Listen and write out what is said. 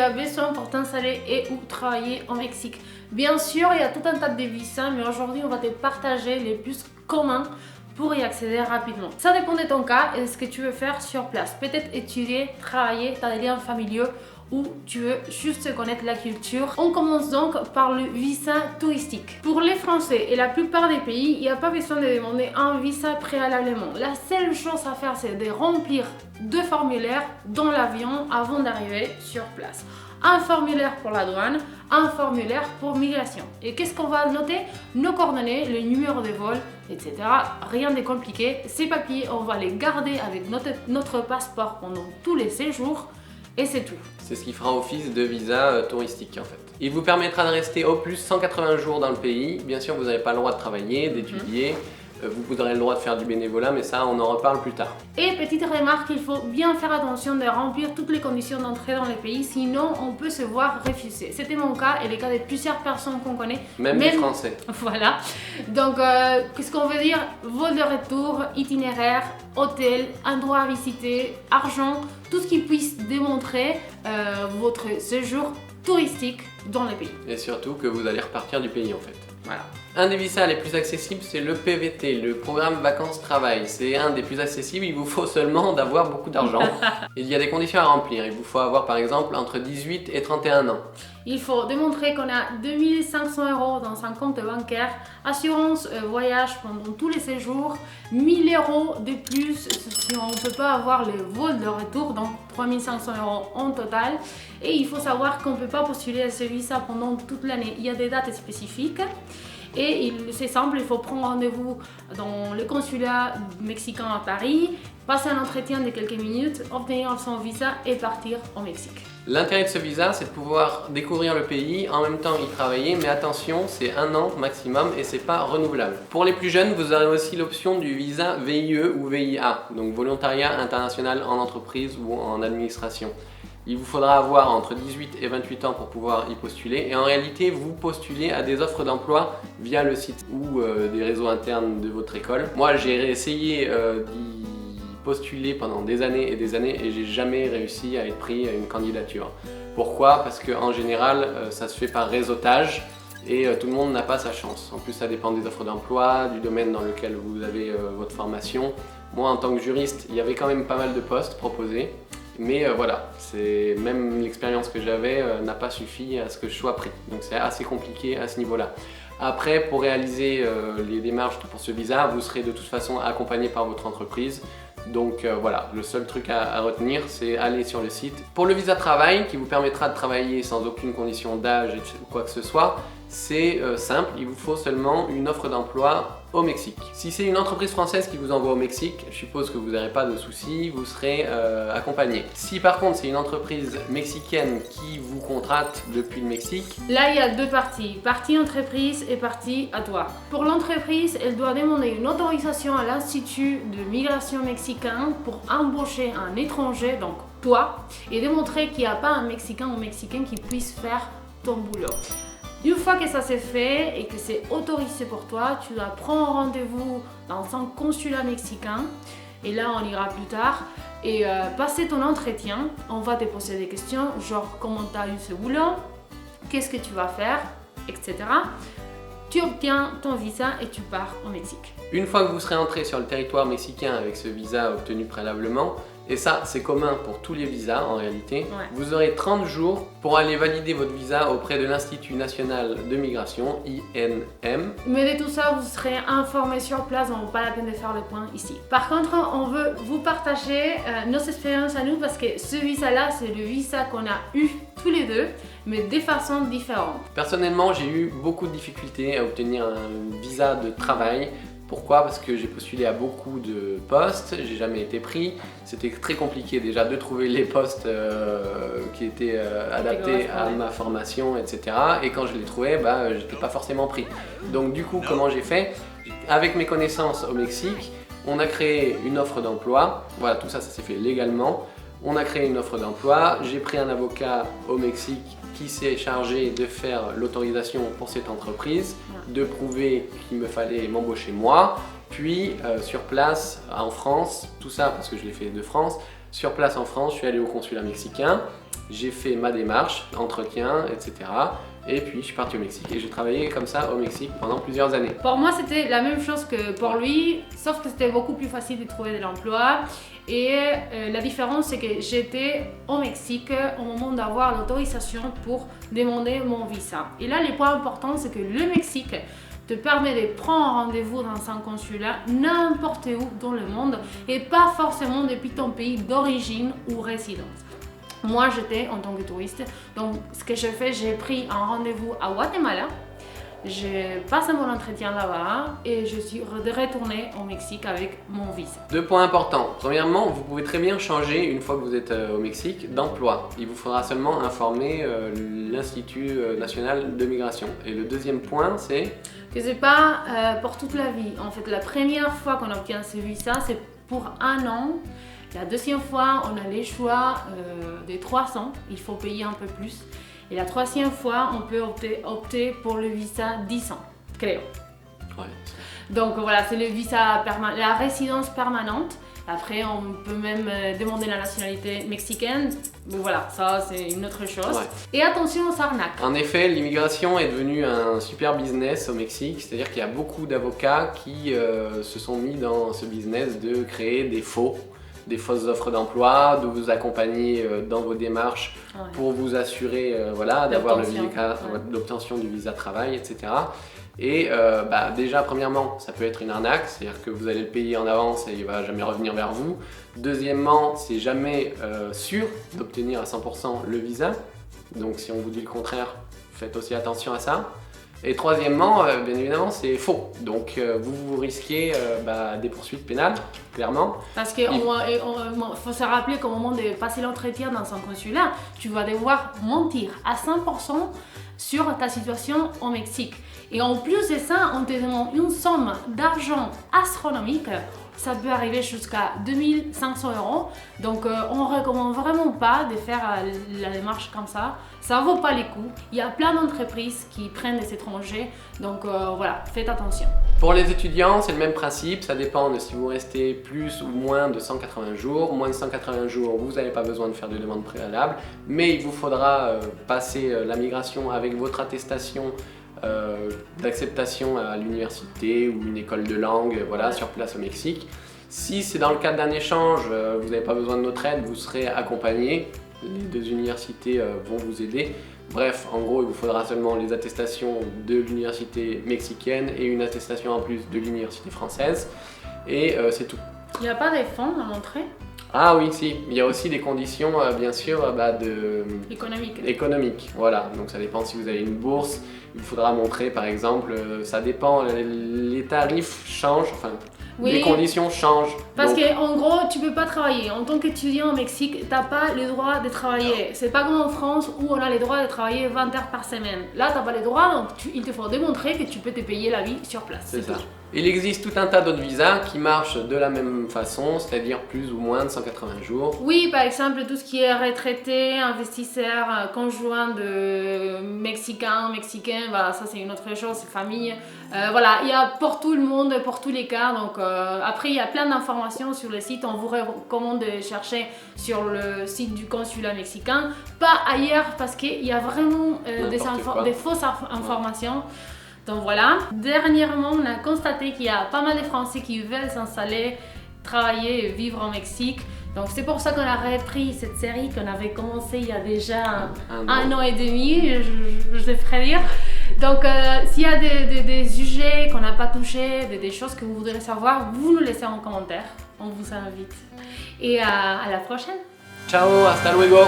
as besoin pour t'installer et ou travailler au Mexique. Bien sûr, il y a tout un tas de visas, mais aujourd'hui, on va te partager les plus communs pour y accéder rapidement. Ça dépend de ton cas et de ce que tu veux faire sur place. Peut-être étudier, travailler, tu as des liens familiaux ou tu veux juste connaître la culture. On commence donc par le visa touristique. Pour les Français et la plupart des pays, il n'y a pas besoin de demander un visa préalablement. La seule chose à faire, c'est de remplir 2 formulaires dans l'avion avant d'arriver sur place. Un formulaire pour la douane, un formulaire pour migration. Et qu'est-ce qu'on va noter? Nos coordonnées, le numéro de vol, etc. Rien de compliqué. Ces papiers, on va les garder avec notre passeport pendant tous les séjours et c'est tout. C'est ce qui fera office de visa touristique en fait. Il vous permettra de rester au plus 180 jours dans le pays. Bien sûr, vous n'avez pas le droit de travailler, d'étudier. Vous aurez le droit de faire du bénévolat, mais ça, on en reparle plus tard. Et petite remarque, il faut bien faire attention de remplir toutes les conditions d'entrée dans le pays, sinon on peut se voir refuser. C'était mon cas et le cas de plusieurs personnes qu'on connaît. Même des Français. Voilà. Donc, qu'est-ce qu'on veut dire? Vol de retour, itinéraire, hôtel, endroit à visiter, argent, tout ce qui puisse démontrer votre séjour touristique dans le pays. Et surtout que vous allez repartir du pays en fait. Voilà. Un des visas les plus accessibles, c'est le PVT, le programme vacances-travail. C'est un des plus accessibles, il vous faut seulement d'avoir beaucoup d'argent. Il y a des conditions à remplir, il vous faut avoir par exemple entre 18 et 31 ans. Il faut démontrer qu'on a 2500 € dans un compte bancaire, assurance voyage pendant tous les séjours, 1000 € de plus si on ne peut pas avoir le vol de retour, donc 3500 € en total. Et il faut savoir qu'on ne peut pas postuler à ce visa pendant toute l'année. Il y a des dates spécifiques. Et c'est simple, il faut prendre rendez-vous dans le consulat mexicain à Paris, passer un entretien de quelques minutes, obtenir son visa et partir au Mexique. L'intérêt de ce visa, c'est de pouvoir découvrir le pays, en même temps y travailler, mais attention, c'est 1 an maximum et c'est pas renouvelable. Pour les plus jeunes, vous aurez aussi l'option du visa VIE ou VIA, donc volontariat international en entreprise ou en administration. Il vous faudra avoir entre 18 et 28 ans pour pouvoir y postuler et en réalité vous postulez à des offres d'emploi via le site ou des réseaux internes de votre école. Moi j'ai essayé d'y postuler pendant des années et j'ai jamais réussi à être pris à une candidature. Pourquoi? Parce qu'en général ça se fait par réseautage et tout le monde n'a pas sa chance. En plus ça dépend des offres d'emploi, du domaine dans lequel vous avez votre formation. Moi en tant que juriste, il y avait quand même pas mal de postes proposés. Mais voilà, même l'expérience que j'avais n'a pas suffi à ce que je sois pris. Donc c'est assez compliqué à ce niveau-là. Après, pour réaliser les démarches pour ce visa, vous serez de toute façon accompagné par votre entreprise. Donc voilà, le seul truc à retenir, c'est aller sur le site. Pour le visa travail, qui vous permettra de travailler sans aucune condition d'âge ou quoi que ce soit, c'est simple, il vous faut seulement une offre d'emploi au Mexique. Si c'est une entreprise française qui vous envoie au Mexique, je suppose que vous n'aurez pas de soucis, vous serez accompagné. Si par contre c'est une entreprise mexicaine qui vous contracte depuis le Mexique, là il y a 2 parties, partie entreprise et partie à toi. Pour l'entreprise, elle doit demander une autorisation à l'Institut de migration mexicain pour embaucher un étranger, donc toi, et démontrer qu'il n'y a pas un Mexicain ou Mexicaine qui puisse faire ton boulot. Une fois que ça c'est fait et que c'est autorisé pour toi, tu dois prendre rendez-vous dans un consulat mexicain et là on ira plus tard et passer ton entretien. On va te poser des questions genre comment tu as eu ce boulot, qu'est-ce que tu vas faire, etc. Tu obtiens ton visa et tu pars au Mexique. Une fois que vous serez entré sur le territoire mexicain avec ce visa obtenu préalablement, et ça c'est commun pour tous les visas en réalité, vous aurez 30 jours pour aller valider votre visa auprès de l'Institut National de Migration, INM. Mais de tout ça, vous serez informé sur place, donc pas la peine de faire le point ici. Par contre, on veut vous partager nos expériences à nous parce que ce visa-là, c'est le visa qu'on a eu tous les deux, mais de façon différente. Personnellement, j'ai eu beaucoup de difficultés à obtenir un visa de travail. Pourquoi? Parce que j'ai postulé à beaucoup de postes, j'ai jamais été pris. C'était très compliqué déjà de trouver les postes qui étaient adaptés à ma formation, etc. Et quand je les trouvais, j'étais pas forcément pris. Donc du coup, comment j'ai fait? Avec mes connaissances au Mexique, on a créé une offre d'emploi. Voilà, tout ça, ça s'est fait légalement. On a créé une offre d'emploi. J'ai pris un avocat au Mexique qui s'est chargé de faire l'autorisation pour cette entreprise, de prouver qu'il me fallait m'embaucher moi, puis sur place en France, tout ça parce que je l'ai fait de France, Sur place en France, je suis allé au consulat mexicain, j'ai fait ma démarche, entretien, etc. Et puis je suis parti au Mexique et j'ai travaillé comme ça au Mexique pendant plusieurs années. Pour moi, c'était la même chose que pour lui, sauf que c'était beaucoup plus facile de trouver de l'emploi. Et la différence, c'est que j'étais au Mexique au moment d'avoir l'autorisation pour demander mon visa. Et là, le point important, c'est que le Mexique te permet de prendre rendez-vous dans un consulat n'importe où dans le monde et pas forcément depuis ton pays d'origine ou résidence. Moi, j'étais en tant que touriste, donc ce que j'ai fait, j'ai pris un rendez-vous à Guatemala, j'ai passé mon entretien là-bas et je suis retournée au Mexique avec mon visa. 2 points importants. Premièrement, vous pouvez très bien changer, une fois que vous êtes au Mexique, d'emploi. Il vous faudra seulement informer l'Institut national de migration. Et le deuxième point, c'est que c'est pas pour toute la vie. En fait, la première fois qu'on obtient ce visa, c'est pour 1 an. La deuxième fois, on a les choix des 300, il faut payer un peu plus. Et la troisième fois, on peut opter pour le visa 10 ans, creo. Ouais. Donc voilà, c'est le visa la résidence permanente. Après, on peut même demander la nationalité mexicaine. Bon voilà, ça c'est une autre chose. Ouais. Et attention aux arnaques. En effet, l'immigration est devenue un super business au Mexique. C'est-à-dire qu'il y a beaucoup d'avocats qui se sont mis dans ce business de créer des fausses offres d'emploi, de vous accompagner dans vos démarches pour vous assurer d'avoir l'obtention du visa travail, etc. Et déjà, premièrement, ça peut être une arnaque, c'est-à-dire que vous allez le payer en avance et il ne va jamais revenir vers vous. Deuxièmement, c'est jamais sûr d'obtenir à 100% le visa. Donc si on vous dit le contraire, faites aussi attention à ça. Et troisièmement, bien évidemment, c'est faux. Donc vous risquez des poursuites pénales, clairement. Parce qu'il faut se rappeler qu'au moment de passer l'entretien dans un consulat, tu vas devoir mentir à 100% sur ta situation au Mexique. Et en plus de ça, on te demande une somme d'argent astronomique. Ça peut arriver jusqu'à 2500 €. Donc on ne recommande vraiment pas de faire la démarche comme ça. Ça ne vaut pas les coups. Il y a plein d'entreprises qui prennent des étrangers. Donc voilà, faites attention. Pour les étudiants, c'est le même principe. Ça dépend de si vous restez plus ou moins de 180 jours. Moins de 180 jours, vous n'avez pas besoin de faire de demande préalable. Mais il vous faudra passer la migration avec votre attestation d'acceptation à l'université ou une école de langue, sur place au Mexique. Si c'est dans le cadre d'un échange, vous n'avez pas besoin de notre aide, vous serez accompagné. Les 2 universités vont vous aider. Bref, en gros, il vous faudra seulement les attestations de l'université mexicaine et une attestation en plus de l'université française. Et c'est tout. Il n'y a pas des fonds à montrer? Ah oui, si. Il y a aussi des conditions, bien sûr, économiques. Voilà, donc ça dépend si vous avez une bourse. Il vous faudra montrer, par exemple, ça dépend, les tarifs changent, les conditions changent. Parce qu'en gros, tu ne peux pas travailler. En tant qu'étudiant au Mexique, tu n'as pas le droit de travailler. C'est pas comme en France où on a le droit de travailler 20 heures par semaine. Là, tu n'as pas le droit, donc il te faut démontrer que tu peux te payer la vie sur place. C'est ça. Il existe tout un tas d'autres visas qui marchent de la même façon, c'est-à-dire plus ou moins de 180 jours. Oui, par exemple, tout ce qui est retraité, investisseur, conjoint de mexicain, ça c'est une autre chose, c'est famille. Il y a pour tout le monde, pour tous les cas. Donc après, il y a plein d'informations sur le site. On vous recommande de chercher sur le site du consulat mexicain, pas ailleurs parce qu'il y a vraiment des fausses informations. Donc voilà, dernièrement on a constaté qu'il y a pas mal de Français qui veulent s'installer, travailler et vivre au Mexique. Donc c'est pour ça qu'on a repris cette série qu'on avait commencé il y a déjà un an et demi, je devrais dire. Donc s'il y a des sujets qu'on n'a pas touchés, des choses que vous voudrez savoir, vous nous laissez en commentaire, on vous invite. Et à la prochaine. Ciao, hasta luego.